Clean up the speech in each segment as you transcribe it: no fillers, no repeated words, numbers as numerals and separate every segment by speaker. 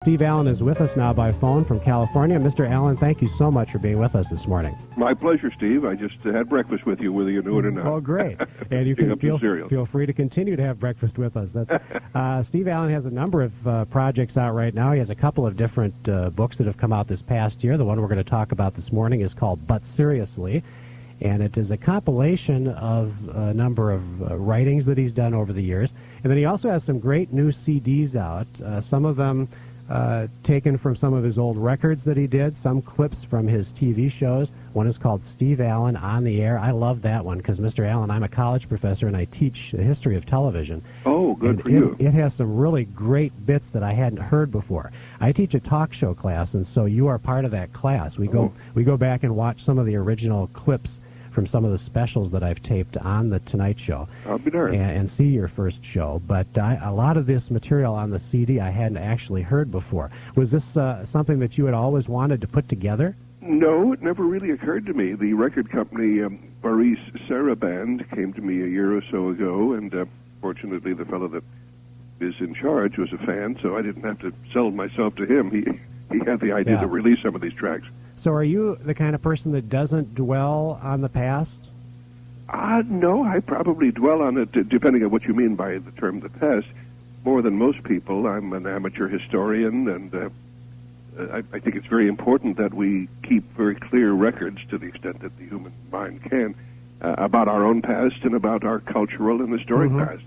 Speaker 1: Steve Allen is with us now by phone from California. Mr. Allen, thank you so much for being with us this morning.
Speaker 2: My pleasure, Steve. I just had breakfast with you, whether you knew it or not.
Speaker 1: Oh, great. And you can feel free to continue to have breakfast with us. That's Steve Allen has a number of projects out right now. He has a couple of different books that have come out this past year. The one we're going to talk about this morning is called But Seriously, and it is a compilation of a number of writings that he's done over the years. And then he also has some great new CDs out, some of them taken from some of his old records that he did, some clips from his TV shows. One is called Steve Allen on the Air. I love that one because, Mr. Allen, I'm a college professor and I teach the history of television.
Speaker 2: Oh, good for you.
Speaker 1: It has some really great bits that I hadn't heard before. I teach a talk show class, and so you are part of that class. We go back and watch some of the original clips from some of the specials that I've taped on The Tonight Show.
Speaker 2: I'll be darned.
Speaker 1: And see your first show. But a lot of this material on the CD I hadn't actually heard before. Was this something that you had always wanted to put together?
Speaker 2: No, it never really occurred to me. The record company, Boris Saraband, came to me a year or so ago, and fortunately the fellow that is in charge was a fan, so I didn't have to sell myself to him. He had the idea to release some of these tracks.
Speaker 1: So are you the kind of person that doesn't dwell on the past?
Speaker 2: No, I probably dwell on it, depending on what you mean by the term the past, more than most people. I'm an amateur historian, and I think it's very important that we keep very clear records, to the extent that the human mind can, about our own past and about our cultural and historic past.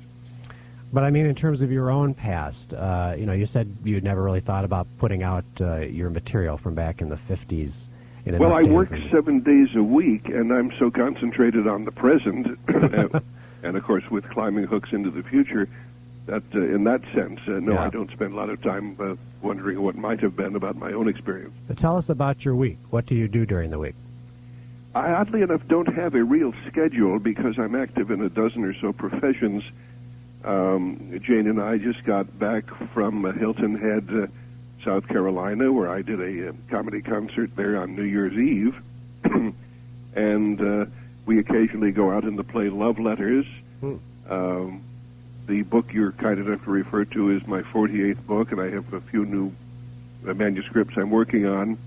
Speaker 1: But I mean, in terms of your own past, you said you never really thought about putting out your material from back in the 50s.
Speaker 2: Well, I work 7 days a week, and I'm so concentrated on the present, and of course with climbing hooks into the future, that in that sense, I don't spend a lot of time wondering what might have been about my own experience.
Speaker 1: But tell us about your week. What do you do during the week?
Speaker 2: I, oddly enough, don't have a real schedule because I'm active in a dozen or so professions. Jane and I just got back from Hilton Head, South Carolina, where I did a comedy concert there on New Year's Eve. And we occasionally go out and play love letters. The book you're kind enough to refer to is my 48th book, and I have a few new manuscripts I'm working on.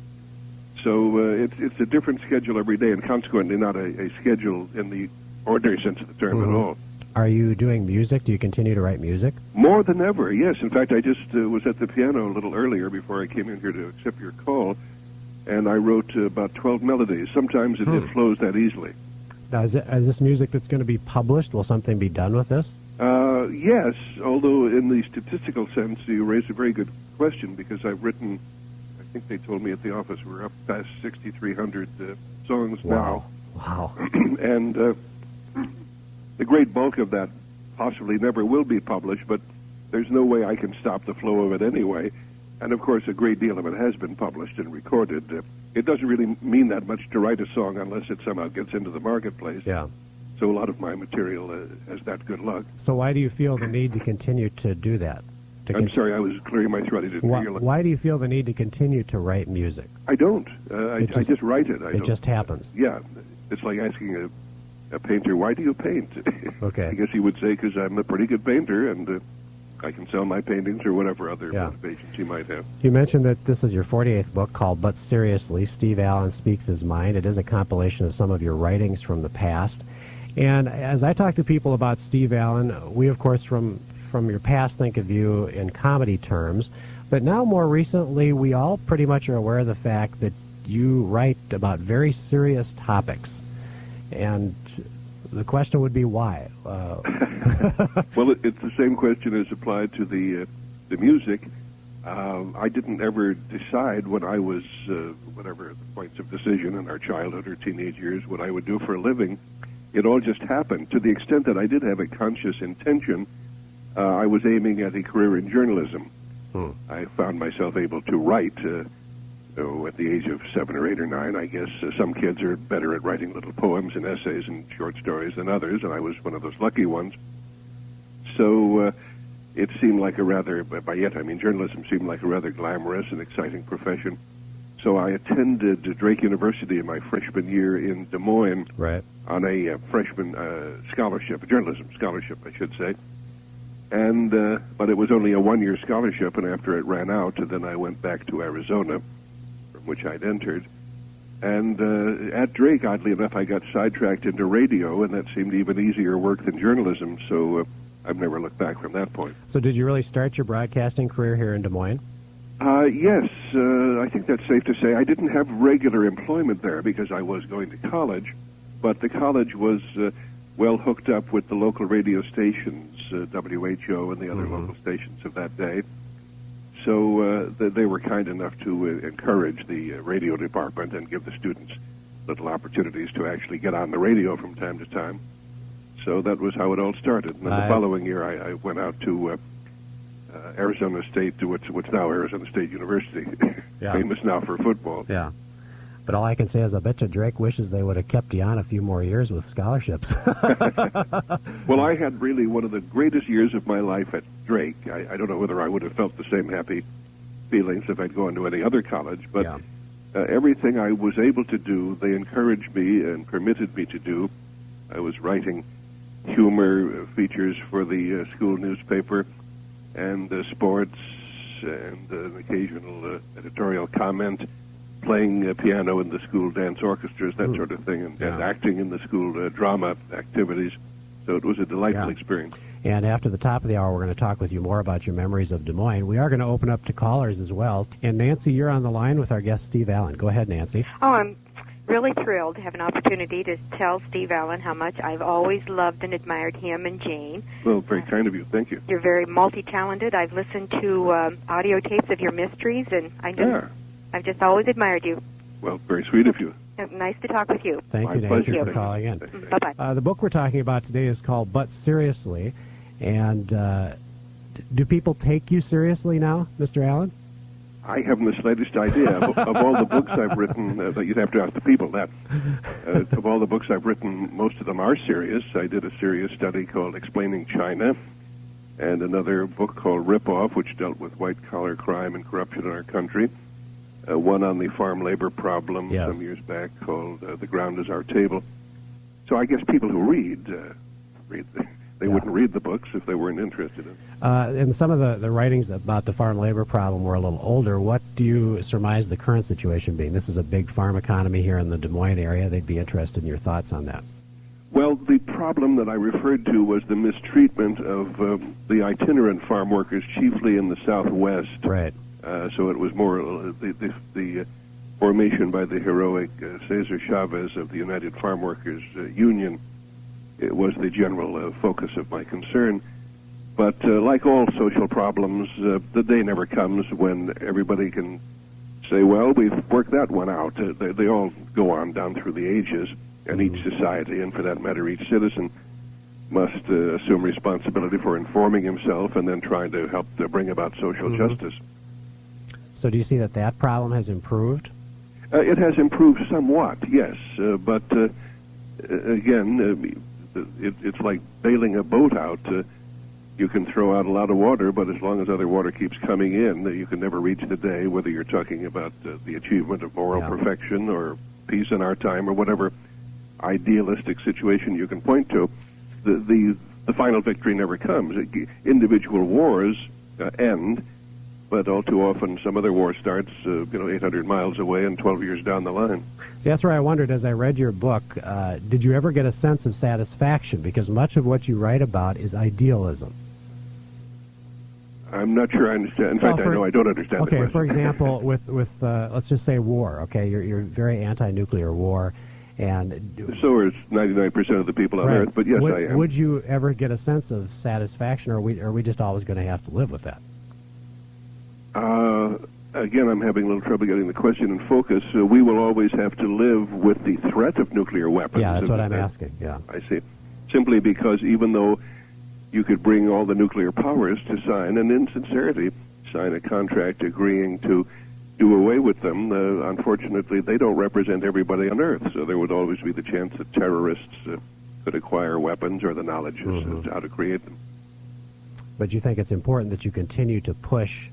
Speaker 2: So it's a different schedule every day, and consequently not a schedule in the ordinary sense of the term at all.
Speaker 1: Are you doing music? Do you continue to write music?
Speaker 2: More than ever, yes. In fact, I just was at the piano a little earlier before I came in here to accept your call, and I wrote about 12 melodies. Sometimes it flows that easily.
Speaker 1: Now, is this music that's going to be published? Will something be done with this?
Speaker 2: Yes, although in the statistical sense, you raise a very good question, because I've written, I think they told me at the office, we're up past 6,300 songs now.
Speaker 1: Wow.
Speaker 2: And the great bulk of that possibly never will be published, but there's no way I can stop the flow of it anyway. And, of course, a great deal of it has been published and recorded. It doesn't really mean that much to write a song unless it somehow gets into the marketplace.
Speaker 1: Yeah.
Speaker 2: So a lot of my material has that good luck.
Speaker 1: So why do you feel the need to continue to do that?
Speaker 2: I'm sorry, I was clearing my throat. I didn't hear you.
Speaker 1: Why do you feel the need to continue to write music?
Speaker 2: I don't. I just write it.
Speaker 1: It just happens.
Speaker 2: Yeah. It's like asking a painter, why do you paint?
Speaker 1: Okay.
Speaker 2: I guess he would say, because I'm a pretty good painter, and I can sell my paintings, or whatever other motivations he might have.
Speaker 1: You mentioned that this is your 48th book called But Seriously, Steve Allen Speaks His Mind. It is a compilation of some of your writings from the past. And as I talk to people about Steve Allen, we, of course, from your past think of you in comedy terms. But now, more recently, we all pretty much are aware of the fact that you write about very serious topics. And the question would be why?
Speaker 2: Well, it's the same question as applied to the music. I didn't ever decide when I was, whatever the points of decision in our childhood or teenage years, what I would do for a living. It all just happened. To the extent that I did have a conscious intention, I was aiming at a career in journalism. I found myself able to write at the age of 7 or 8 or 9. I guess some kids are better at writing little poems and essays and short stories than others, and I was one of those lucky ones. So it seemed like a rather, by yet I mean journalism seemed like a rather glamorous and exciting profession. So I attended Drake University in my freshman year in Des Moines on a freshman scholarship, a journalism scholarship, I should say. But it was only a one-year scholarship, and after it ran out, then I went back to Arizona, from which I'd entered. And at Drake, oddly enough, I got sidetracked into radio, and that seemed even easier work than journalism, so I've never looked back from that point.
Speaker 1: So did you really start your broadcasting career here in Des Moines?
Speaker 2: Yes, I think that's safe to say. I didn't have regular employment there because I was going to college, but the college was well hooked up with the local radio stations, WHO and the other local stations of that day. So they were kind enough to encourage the radio department and give the students little opportunities to actually get on the radio from time to time. So that was how it all started. And then the following year, I went out to Arizona State, to what's now Arizona State University, famous now for football.
Speaker 1: Yeah. But all I can say is I bet you Drake wishes they would have kept you on a few more years with scholarships.
Speaker 2: Well, I had really one of the greatest years of my life at Drake. I don't know whether I would have felt the same happy feelings if I'd gone to any other college, but everything I was able to do, they encouraged me and permitted me to do. I was writing humor features for the school newspaper and sports and an occasional editorial comment, playing piano in the school dance orchestras, that sort of thing, and acting in the school drama activities. So it was a delightful experience.
Speaker 1: And after the top of the hour, we're going to talk with you more about your memories of Des Moines. We are going to open up to callers as well. And Nancy, you're on the line with our guest, Steve Allen. Go ahead, Nancy.
Speaker 3: Oh, I'm really thrilled to have an opportunity to tell Steve Allen how much I've always loved and admired him and Jane.
Speaker 2: Well, very kind of you. Thank you.
Speaker 3: You're very multi-talented. I've listened to audio tapes of your mysteries, and I've just always admired you.
Speaker 2: Well, very sweet of you.
Speaker 3: Nice to talk with you.
Speaker 1: Thank you, Nancy, for calling in.
Speaker 3: Bye-bye.
Speaker 1: The book we're talking about today is called But Seriously. And do people take you seriously now, Mr. Allen?
Speaker 2: I haven't the slightest idea. Of all the books I've written, you'd have to ask the people that. Of all the books I've written, most of them are serious. I did a serious study called Explaining China, and another book called Rip Off, which dealt with white-collar crime and corruption in our country. One on the farm labor problem some years back called The Ground is Our Table. So I guess people who read they wouldn't read the books if they weren't interested in.
Speaker 1: And some of the writings about the farm labor problem were a little older. What do you surmise the current situation being? This is a big farm economy here in the Des Moines area. They'd be interested in your thoughts on that.
Speaker 2: Well, the problem that I referred to was the mistreatment of the itinerant farm workers, chiefly in the Southwest.
Speaker 1: Right.
Speaker 2: So it was more the formation by the heroic Cesar Chavez of the United Farm Workers Union. It was the general focus of my concern. But like all social problems, the day never comes when everybody can say, well, we've worked that one out. They all go on down through the ages, and each society, and for that matter, each citizen, must assume responsibility for informing himself and then trying to help to bring about social justice.
Speaker 1: So do you see that problem has improved?
Speaker 2: It has improved somewhat, yes. But again, it's like bailing a boat out. You can throw out a lot of water, but as long as other water keeps coming in, you can never reach the day, whether you're talking about the achievement of moral perfection or peace in our time or whatever idealistic situation you can point to. The final victory never comes. Individual wars end, but all too often some other war starts 800 miles away and 12 years down the line.
Speaker 1: See, that's where I wondered as I read your book, did you ever get a sense of satisfaction? Because much of what you write about is idealism.
Speaker 2: I'm not sure I understand. In fact, I know I don't understand the question.
Speaker 1: For example, with let's just say war, okay? You're very anti-nuclear war. And
Speaker 2: so is 99% of the people on Earth, but yes, I am.
Speaker 1: Would you ever get a sense of satisfaction, or are we just always going to have to live with that?
Speaker 2: Again, I'm having a little trouble getting the question in focus. We will always have to live with the threat of nuclear weapons.
Speaker 1: Yeah, that's what I'm asking, yeah.
Speaker 2: I see. Simply because even though you could bring all the nuclear powers to sign, and in sincerity, sign a contract agreeing to do away with them, unfortunately, they don't represent everybody on Earth, so there would always be the chance that terrorists could acquire weapons or the knowledge as to how to create them.
Speaker 1: But you think it's important that you continue to push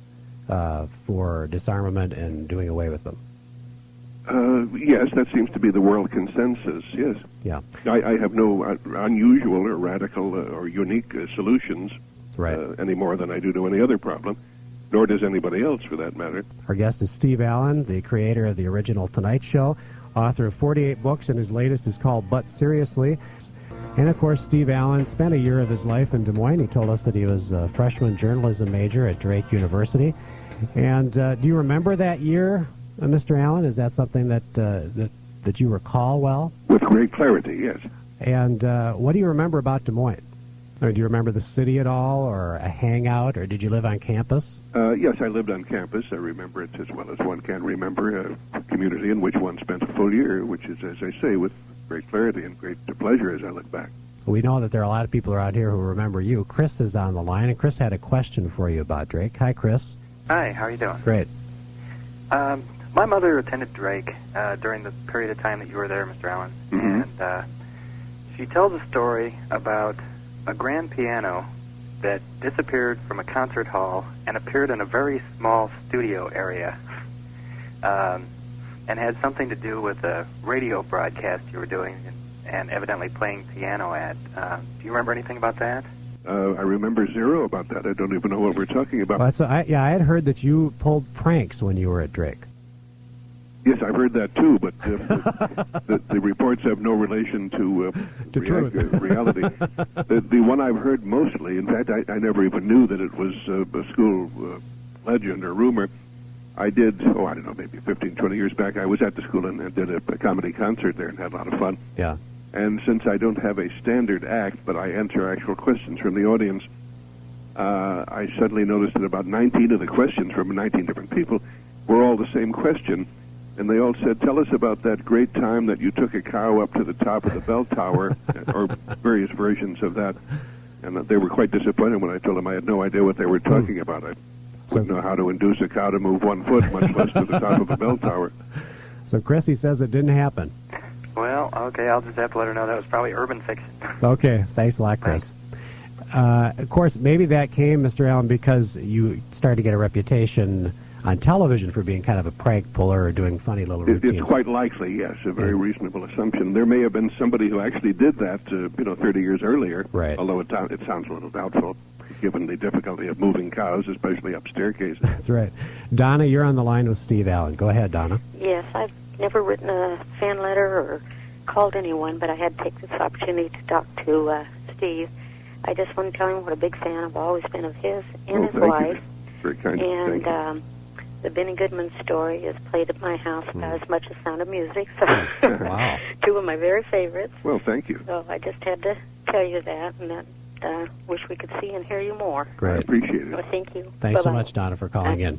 Speaker 1: for disarmament and doing away with them?
Speaker 2: Yes, that seems to be the world consensus, yes.
Speaker 1: Yeah.
Speaker 2: I have no unusual or radical or unique solutions. any more than I do to any other problem, nor does anybody else, for that matter.
Speaker 1: Our guest is Steve Allen, the creator of the original Tonight Show, author of 48 books, and his latest is called But Seriously. And, of course, Steve Allen spent a year of his life in Des Moines. He told us that he was a freshman journalism major at Drake University. And do you remember that year, Mr. Allen? Is that something that you recall well?
Speaker 2: With great clarity, yes.
Speaker 1: And what do you remember about Des Moines? Or do you remember the city at all, or a hangout, or did you live on campus?
Speaker 2: Yes, I lived on campus. I remember it as well as one can remember a community in which one spent a full year, which is, as I say, with great clarity and great pleasure as I look back.
Speaker 1: We know that there are a lot of people around here who remember you. Chris is on the line, and Chris had a question for you about Drake. Hi, Chris.
Speaker 4: Hi, how are you doing?
Speaker 1: Great.
Speaker 4: My mother attended Drake during the period of time that you were there, Mr. Allen, and she tells a story about a grand piano that disappeared from a concert hall and appeared in a very small studio area, and had something to do with a radio broadcast you were doing and evidently playing piano at. Do you remember anything about that?
Speaker 2: I remember zero about that. I don't even know what we're talking about.
Speaker 1: Well, I had heard that you pulled pranks when you were at Drake.
Speaker 2: Yes, I've heard that too, but the reports have no relation to
Speaker 1: truth.
Speaker 2: Reality. The one I've heard mostly, in fact, I never even knew that it was a school legend or rumor. I did, I don't know, maybe 15, 20 years back, I was at the school and did a comedy concert there and had a lot of fun.
Speaker 1: Yeah.
Speaker 2: And since I don't have a standard act, but I answer actual questions from the audience, I suddenly noticed that about 19 of the questions from 19 different people were all the same question. And they all said, tell us about that great time that you took a cow up to the top of the bell tower, or various versions of that. And they were quite disappointed when I told them I had no idea what they were talking about. I wouldn't know how to induce a cow to move 1 foot, much less to the top of a bell tower.
Speaker 1: So Chrissy says it didn't happen.
Speaker 4: Well, okay, I'll just have to let her know that was probably urban fiction.
Speaker 1: Okay, thanks a lot, Chris. Of course, maybe that came, Mr. Allen, because you started to get a reputation on television for being kind of a prank puller or doing funny little routines.
Speaker 2: It's quite likely, yes, a very reasonable assumption. There may have been somebody who actually did that, 30 years earlier,
Speaker 1: right.
Speaker 2: Although it sounds a little doubtful, given the difficulty of moving cows, especially up staircases.
Speaker 1: That's right. Donna, you're on the line with Steve Allen. Go ahead, Donna.
Speaker 5: Yes, I've never written a fan letter or called anyone, but I had to take this opportunity to talk to Steve. I just want to tell him what a big fan I've always been of his and his wife.
Speaker 2: You. Very kind.
Speaker 5: And the Benny Goodman story is played at my house about as much as Sound of Music. So
Speaker 1: wow.
Speaker 5: Two of my very favorites.
Speaker 2: Well, thank you.
Speaker 5: So I just had to tell you that, and that wish we could see and hear you more.
Speaker 1: Great.
Speaker 2: I appreciate it.
Speaker 5: Well, thank you.
Speaker 1: Thanks
Speaker 5: Bye-bye.
Speaker 1: so much, Donna, for calling in.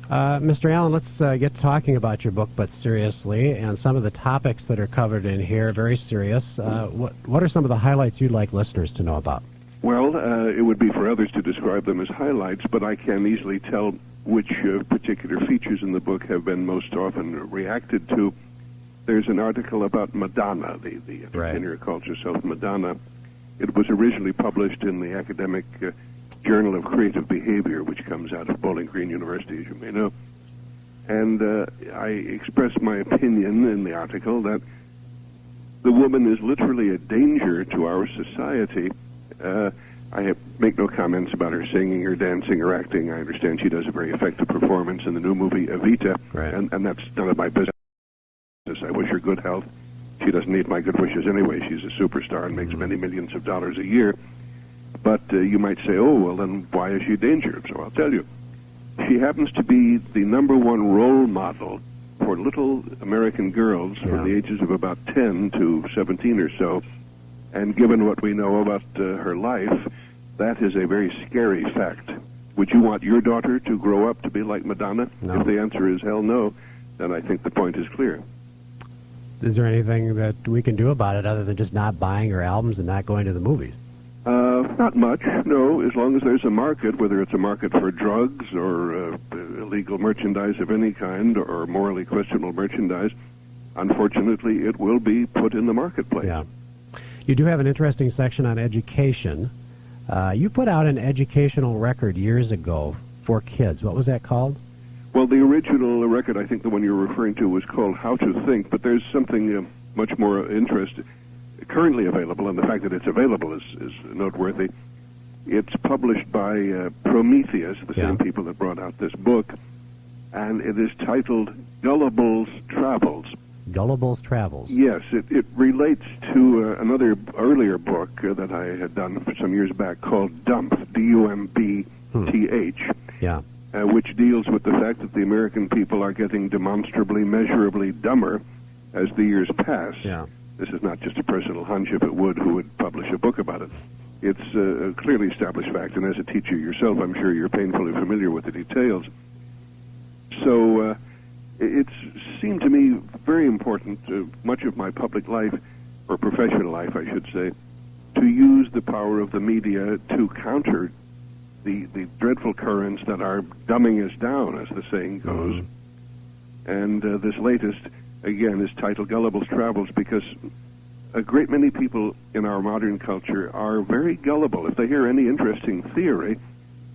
Speaker 1: Mr. Allen, let's get talking about your book, But Seriously, and some of the topics that are covered in here, very serious. What are some of the highlights you'd like listeners to know about?
Speaker 2: Well, it would be for others to describe them as highlights, but I can easily tell which particular features in the book have been most often reacted to. There's an article about Madonna, the entertainer who calls herself Madonna. It was originally published in the academic Journal of Creative Behavior, which comes out of Bowling Green University, as you may know. And I expressed my opinion in the article that the woman is literally a danger to our society. I make no comments about her singing or dancing or acting. I understand she does a very effective performance in the new movie Evita, and that's none of my business. I wish her good health. She doesn't need my good wishes anyway. She's a superstar and makes many millions of dollars a year. But you might say, oh, well, then why is she a danger? So I'll tell you. She happens to be the #1 role model for little American girls from the ages of about 10 to 17 or so. And given what we know about her life, that is a very scary fact. Would you want your daughter to grow up to be like Madonna?
Speaker 1: No.
Speaker 2: If the answer is hell no, then I think the point is clear.
Speaker 1: Is there anything that we can do about it other than just not buying her albums and not going to the movies?
Speaker 2: Not much, no, as long as there's a market, whether it's a market for drugs or illegal merchandise of any kind or morally questionable merchandise. Unfortunately, it will be put in the marketplace.
Speaker 1: Yeah. You do have an interesting section on education. You put out an educational record years ago for kids. What was that called?
Speaker 2: Well, the original record, I think the one you're referring to, was called How to Think, but there's something much more interesting currently available, and the fact that it's available is noteworthy. It's published by Prometheus, the same people that brought out this book, and it is titled Gullible's Travels.
Speaker 1: Gullible's Travels.
Speaker 2: Yes, it relates to another earlier book that I had done for some years back called Dump, D-U-M-B-T-H, which deals with the fact that the American people are getting demonstrably, measurably dumber as the years pass.
Speaker 1: Yeah.
Speaker 2: This is not just a personal hunch. If it would, who would publish a book about it? It's a clearly established fact, and as a teacher yourself, I'm sure you're painfully familiar with the details. So it seemed to me very important, much of my public life, or professional life, I should say, to use the power of the media to counter the dreadful currents that are dumbing us down, as the saying goes. And this latest, again, is titled Gullible's Travels because a great many people in our modern culture are very gullible. If they hear any interesting theory,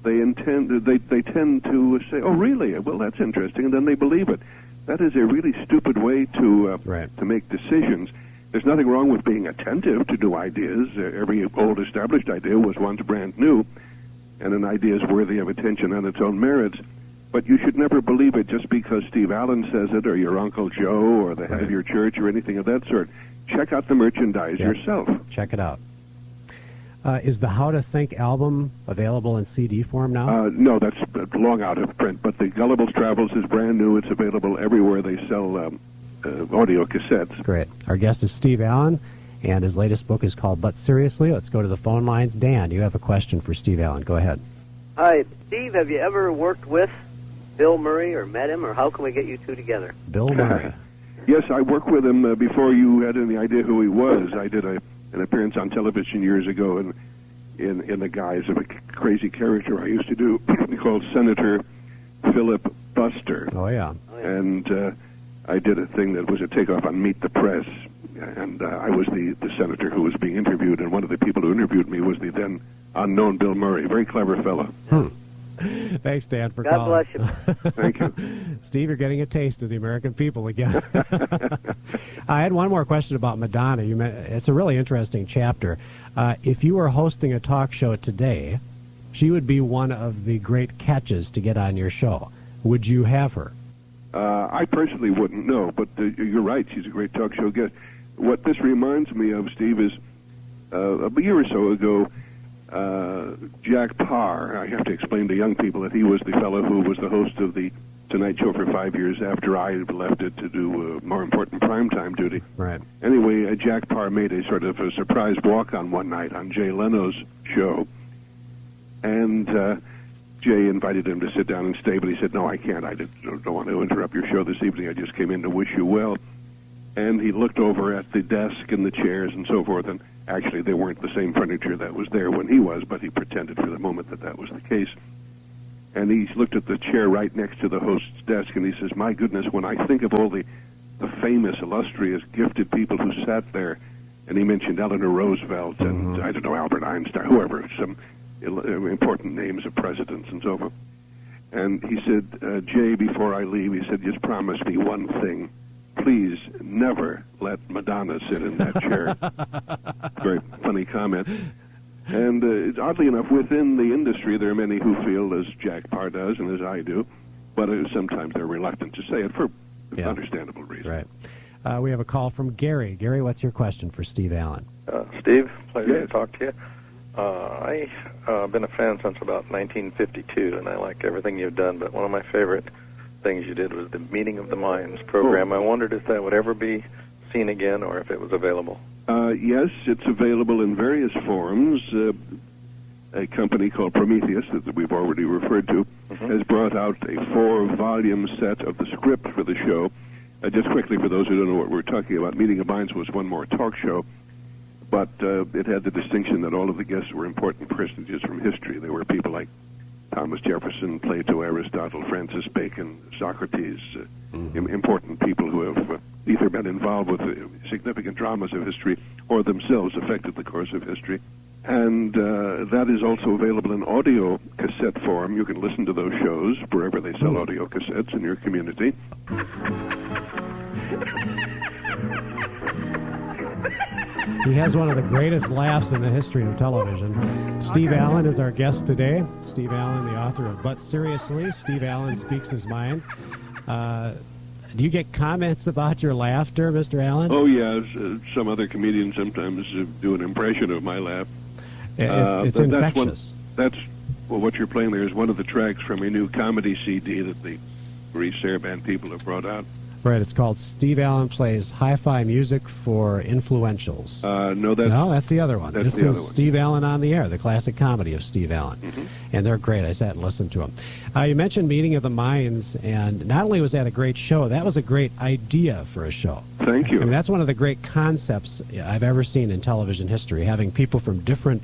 Speaker 2: they tend to say, "Oh, really? Well, that's interesting," and then they believe it. That is a really stupid way to make decisions. There's nothing wrong with being attentive to new ideas. Every old established idea was once brand new, and an idea is worthy of attention on its own merits. But you should never believe it just because Steve Allen says it, or your Uncle Joe, or the head of your church, or anything of that sort. Check out the merchandise yourself.
Speaker 1: Check it out. Is the How to Think album available in CD form now?
Speaker 2: No, that's long out of print. But the Gullible's Travels is brand new. It's available everywhere they sell audio cassettes.
Speaker 1: Great. Our guest is Steve Allen, and his latest book is called But Seriously. Let's go to the phone lines. Dan, you have a question for Steve Allen. Go ahead.
Speaker 6: Hi, Steve. Have you ever worked with Bill Murray or met him, or how can we get you two together?
Speaker 1: Bill Murray.
Speaker 2: Yes, I worked with him before you had any idea who he was. I did an appearance on television years ago in the guise of a crazy character I used to do called Senator Philip Buster.
Speaker 1: Oh, yeah.
Speaker 2: And I did a thing that was a takeoff on Meet the Press, and I was the senator who was being interviewed, and one of the people who interviewed me was the then unknown Bill Murray. Very clever fellow.
Speaker 1: Thanks, Dan, for
Speaker 6: calling. God bless you.
Speaker 2: Thank you.
Speaker 1: Steve, you're getting a taste of the American people again. I had one more question about Madonna. It's a really interesting chapter. If you were hosting a talk show today, she would be one of the great catches to get on your show. Would you have her?
Speaker 2: I personally wouldn't, no, but you're right. She's a great talk show guest. What this reminds me of, Steve, is a year or so ago, Jack Parr, I have to explain to young people that he was the fellow who was the host of the Tonight Show for 5 years after I left it to do more important primetime duty.
Speaker 1: Right.
Speaker 2: Anyway, Jack Parr made a sort of a surprise walk-on one night on Jay Leno's show, and Jay invited him to sit down and stay, but he said, "No, I can't. I don't want to interrupt your show this evening. I just came in to wish you well." And he looked over at the desk and the chairs and so forth, and actually they weren't the same furniture that was there when he was, but he pretended for the moment that that was the case. And he looked at the chair right next to the host's desk, and he says, "My goodness, when I think of all the famous, illustrious, gifted people who sat there," and he mentioned Eleanor Roosevelt and, I don't know, Albert Einstein, whoever, some important names of presidents and so forth. And he said, "Jay, before I leave," he said, "just promise me one thing. Please never let Madonna sit in that chair." Very funny comment. And oddly enough, within the industry, there are many who feel as Jack Parr does and as I do, but sometimes they're reluctant to say it for understandable reasons.
Speaker 1: Right. We have a call from Gary. Gary, what's your question for Steve Allen?
Speaker 7: Steve, pleasure to talk to you. I've been a fan since about 1952, and I like everything you've done, but one of my favorite things you did was the Meeting of the Minds program. I wondered if that would ever be seen again or if it was available.
Speaker 2: Yes, it's available in various forms. A company called Prometheus, that we've already referred to, has brought out a 4-volume set of the script for the show. Just quickly, for those who don't know what we're talking about, Meeting of Minds was one more talk show, but it had the distinction that all of the guests were important personages from history. They were people like Thomas Jefferson, Plato, Aristotle, Francis Bacon, Socrates, important people who have either been involved with significant dramas of history or themselves affected the course of history. And that is also available in audio cassette form. You can listen to those shows wherever they sell audio cassettes in your community.
Speaker 1: He has one of the greatest laughs in the history of television. Steve Allen is our guest today. Steve Allen, the author of But Seriously, Steve Allen Speaks His Mind. Do you get comments about your laughter, Mr. Allen?
Speaker 2: Oh, yes. Some other comedians sometimes do an impression of my laugh.
Speaker 1: It's infectious.
Speaker 2: What you're playing there is one of the tracks from a new comedy CD that the Maurice Sarabande people have brought out.
Speaker 1: Right, it's called Steve Allen Plays Hi-Fi Music for Influentials.
Speaker 2: No,
Speaker 1: that's the other one. This is
Speaker 2: one.
Speaker 1: Steve Allen on the Air, the classic comedy of Steve Allen. Mm-hmm. And they're great. I sat and listened to them. You mentioned Meeting of the Minds, and not only was that a great show, that was a great idea for a show.
Speaker 2: Thank you.
Speaker 1: I mean, that's one of the great concepts I've ever seen in television history, having people from different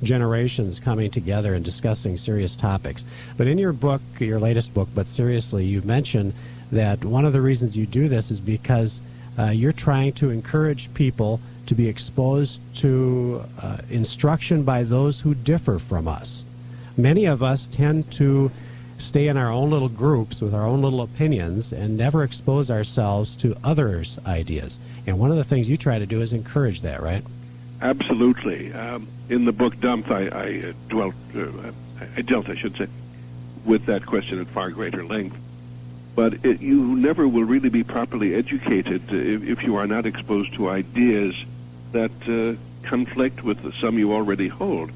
Speaker 1: generations coming together and discussing serious topics. But in your book, your latest book, But Seriously, you mentioned that one of the reasons you do this is because you're trying to encourage people to be exposed to instruction by those who differ from us. Many of us tend to stay in our own little groups with our own little opinions and never expose ourselves to others' ideas. And one of the things you try to do is encourage that, right?
Speaker 2: Absolutely. In the book Dumped, I dealt, I should say, with that question at far greater length. But you never will really be properly educated if you are not exposed to ideas that conflict with some you already hold.